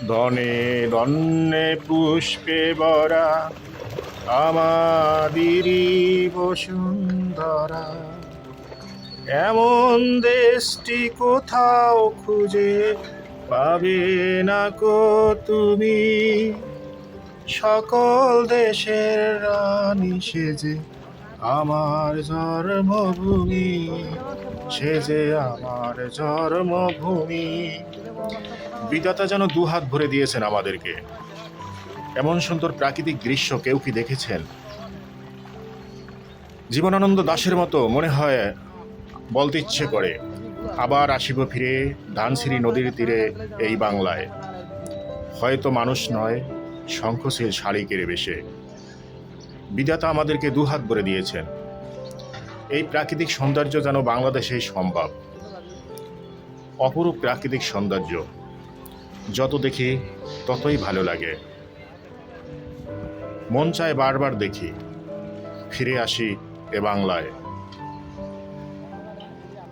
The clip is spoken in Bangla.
ধনে ধন্যে পুষ্পে ভরা আমাদেরই বসুন্ধরা। এমন দেশটি কোথাও খুঁজে পাবে না কো তুমি, সকল দেশের রানী সেজে আমার জন্মভূমি, সেজে আমার জন্মভূমি। বিধাতা যেন দুহাত ভরে দিয়েছেন আমাদেরকে। এমন সুন্দর প্রাকৃতিক দৃশ্য কেউ কি দেখেছেন? জীবনানন্দ দাশের মতো মনে হয়, বলতে ইচ্ছে করে আবার আসিব ফিরে ধানসিঁড়ি নদীর তীরে এই বাংলায়, হয়তো মানুষ নয় শঙ্খশীল শালিকের বেশে। বিধাতা আমাদেরকে দুহাত ভরে দিয়েছেন। এই প্রাকৃতিক সৌন্দর্য যেন বাংলাদেশেই সম্ভব। অপরূপ প্রাকৃতিক সৌন্দর্য, যত দেখি ততই ভালো লাগে। মন চায় বারবার দেখি, ফিরে আসি এ বাংলায়।